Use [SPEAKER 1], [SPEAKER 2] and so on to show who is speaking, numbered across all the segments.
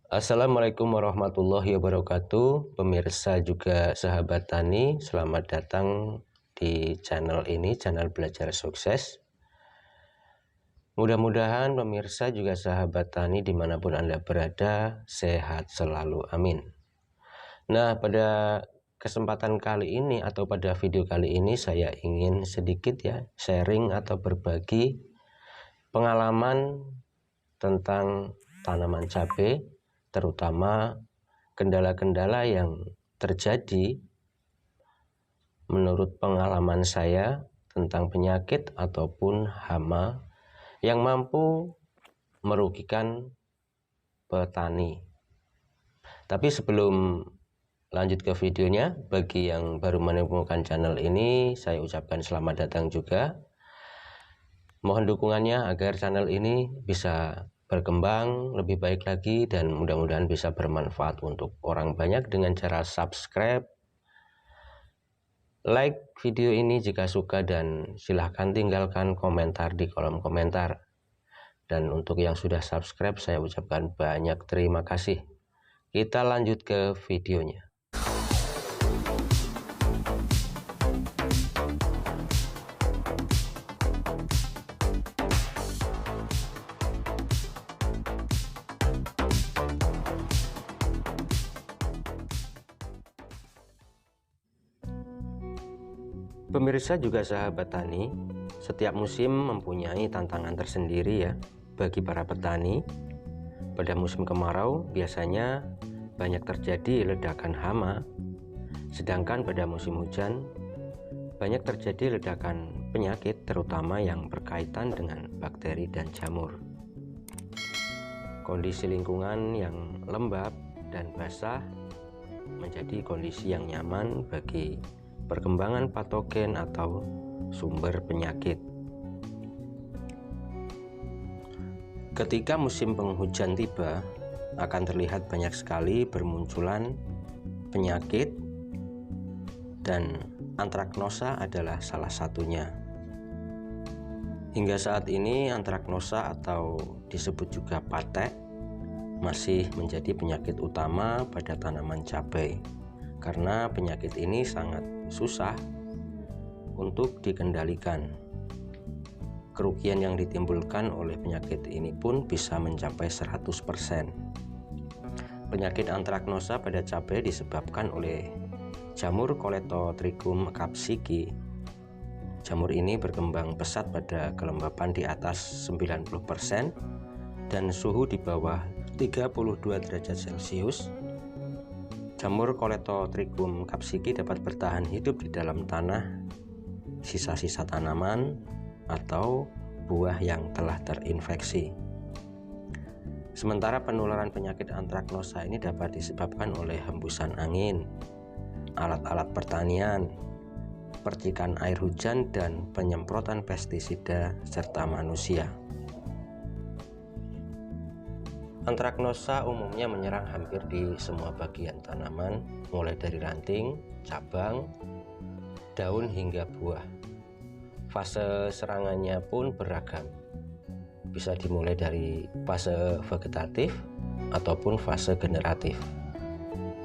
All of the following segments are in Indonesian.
[SPEAKER 1] Assalamualaikum warahmatullahi wabarakatuh, pemirsa juga sahabat tani. Selamat datang di channel ini, channel Belajar Sukses. Mudah-mudahan pemirsa juga sahabat tani dimanapun Anda berada sehat selalu, amin. Nah, pada kesempatan kali ini atau pada video kali ini saya ingin sedikit sharing atau berbagi pengalaman tentang tanaman cabai, terutama kendala-kendala yang terjadi menurut pengalaman saya tentang penyakit ataupun hama yang mampu merugikan petani. Tapi sebelum lanjut ke videonya, bagi yang baru menemukan channel ini, saya ucapkan selamat datang juga. Mohon dukungannya agar channel ini bisa berkembang lebih baik lagi dan mudah-mudahan bisa bermanfaat untuk orang banyak dengan cara subscribe, like video ini jika suka, dan silahkan tinggalkan komentar di kolom komentar. Dan untuk yang sudah subscribe, saya ucapkan banyak terima kasih. Kita lanjut ke videonya. Pemirsa juga sahabat tani, setiap musim mempunyai tantangan tersendiri bagi para petani. Pada musim kemarau biasanya banyak terjadi ledakan hama, sedangkan pada musim hujan banyak terjadi ledakan penyakit, terutama yang berkaitan dengan bakteri dan jamur. Kondisi lingkungan yang lembab dan basah menjadi kondisi yang nyaman bagi perkembangan patogen atau sumber penyakit. Ketika musim penghujan tiba, akan terlihat banyak sekali bermunculan penyakit, dan antraknosa adalah salah satunya. Hingga saat ini antraknosa atau disebut juga patek masih menjadi penyakit utama pada tanaman cabai, karena penyakit ini sangat susah untuk dikendalikan. Kerugian yang ditimbulkan oleh penyakit ini pun bisa mencapai 100%. Penyakit antraknosa pada cabai disebabkan oleh jamur Colletotrichum capsicum. Jamur ini berkembang pesat pada kelembapan di atas 90% dan suhu di bawah 32 derajat Celcius. Jamur Colletotrichum capsicum dapat bertahan hidup di dalam tanah, sisa-sisa tanaman, atau buah yang telah terinfeksi. Sementara penularan penyakit antraknosa ini dapat disebabkan oleh hembusan angin, alat-alat pertanian, percikan air hujan, dan penyemprotan pestisida serta manusia. Antraknosa umumnya menyerang hampir di semua bagian tanaman, mulai dari ranting, cabang, daun hingga buah. Fase serangannya pun beragam, bisa dimulai dari fase vegetatif ataupun fase generatif.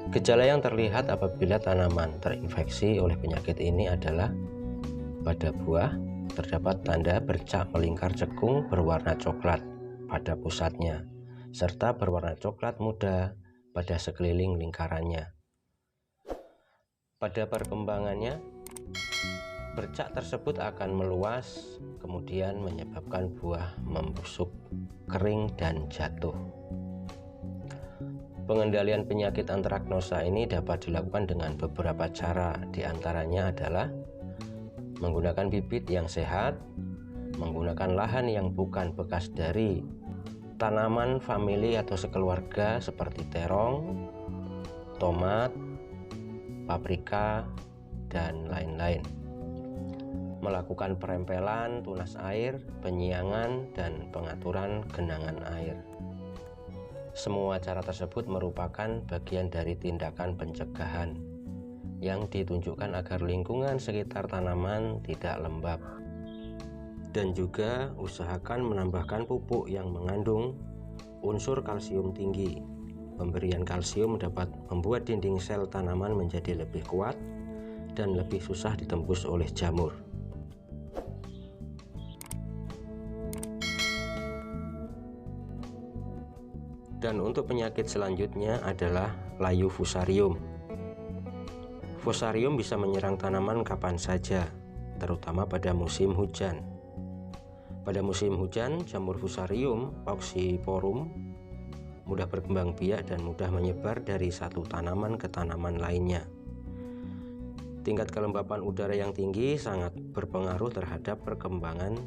[SPEAKER 1] Gejala yang terlihat apabila tanaman terinfeksi oleh penyakit ini adalah pada buah terdapat tanda bercak melingkar cekung berwarna coklat pada pusatnya, serta berwarna coklat muda pada sekeliling lingkarannya. Pada perkembangannya, bercak tersebut akan meluas, kemudian menyebabkan buah membusuk, kering, dan jatuh. Pengendalian penyakit antraknosa ini dapat dilakukan dengan beberapa cara, diantaranya adalah menggunakan bibit yang sehat, menggunakan lahan yang bukan bekas dari tanaman famili atau sekeluarga seperti terong, tomat, paprika, dan lain-lain. Melakukan perempelan, tunas air, penyiangan, dan pengaturan genangan air. Semua cara tersebut merupakan bagian dari tindakan pencegahan yang ditunjukkan agar lingkungan sekitar tanaman tidak lembab. Dan juga usahakan menambahkan pupuk yang mengandung unsur kalsium tinggi pemberian kalsium dapat membuat dinding sel tanaman menjadi lebih kuat dan lebih susah ditembus oleh jamur. Dan untuk penyakit selanjutnya adalah layu fusarium. Fusarium bisa menyerang tanaman kapan saja, terutama pada musim hujan. Pada musim hujan, jamur fusarium pauciforum mudah berkembang biak dan mudah menyebar dari satu tanaman ke tanaman lainnya. Tingkat kelembapan udara yang tinggi sangat berpengaruh terhadap perkembangan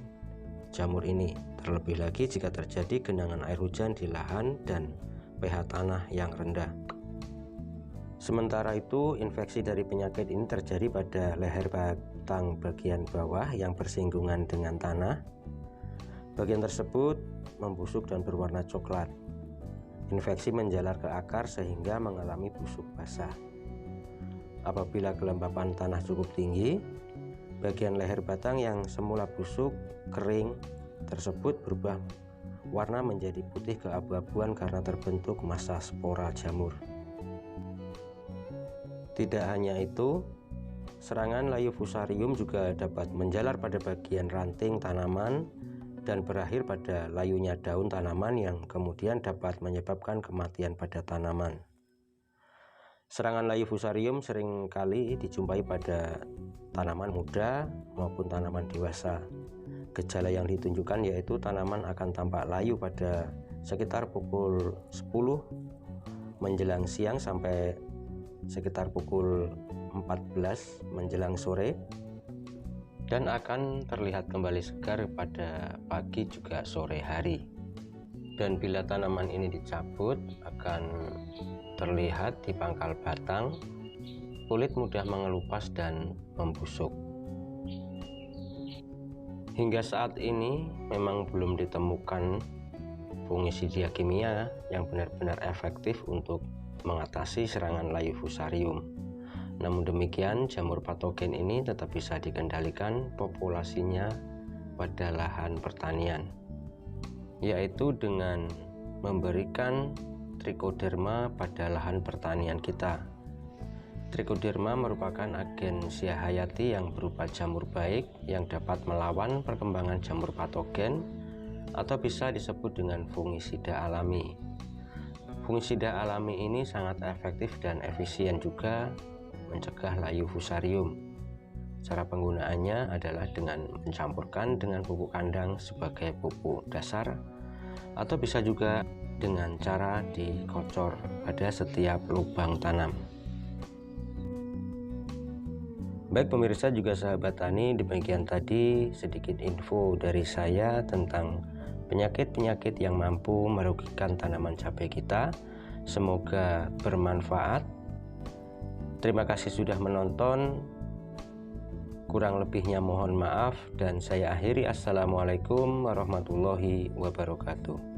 [SPEAKER 1] jamur ini, terlebih lagi jika terjadi genangan air hujan di lahan dan pH tanah yang rendah. Sementara itu, infeksi dari penyakit ini terjadi pada leher batang bagian bawah yang bersinggungan dengan tanah. Bagian tersebut membusuk dan berwarna coklat. Infeksi menjalar ke akar sehingga mengalami busuk basah. Apabila kelembapan tanah cukup tinggi, bagian leher batang yang semula busuk, kering tersebut berubah warna menjadi putih keabu-abuan karena terbentuk massa spora jamur. Tidak hanya itu, serangan layu fusarium juga dapat menjalar pada bagian ranting tanaman dan berakhir pada layunya daun tanaman yang kemudian dapat menyebabkan kematian pada tanaman. Serangan layu fusarium seringkali dijumpai pada tanaman muda maupun tanaman dewasa. Gejala yang ditunjukkan yaitu tanaman akan tampak layu pada sekitar pukul 10 menjelang siang sampai sekitar pukul 14 menjelang sore, dan akan terlihat kembali segar pada pagi juga sore hari. Dan bila tanaman ini dicabut, akan terlihat di pangkal batang kulit mudah mengelupas dan membusuk. Hingga saat ini memang belum ditemukan fungisida kimia yang benar-benar efektif untuk mengatasi serangan layu fusarium. Namun demikian, jamur patogen ini tetap bisa dikendalikan populasinya pada lahan pertanian, yaitu dengan memberikan trichoderma pada lahan pertanian kita. Trichoderma merupakan agen siah hayati yang berupa jamur baik yang dapat melawan perkembangan jamur patogen atau bisa disebut dengan fungisida alami. Fungisida alami ini sangat efektif dan efisien juga mencegah layu fusarium. Cara penggunaannya adalah dengan mencampurkan dengan pupuk kandang sebagai pupuk dasar, atau bisa juga dengan cara dikocor pada setiap lubang tanam. Baik pemirsa juga sahabat tani, demikian tadi sedikit info dari saya tentang penyakit-penyakit yang mampu merugikan tanaman cabai kita. Semoga bermanfaat. Terima kasih sudah menonton. Kurang lebihnya mohon maaf dan saya akhiri. Assalamualaikum warahmatullahi wabarakatuh.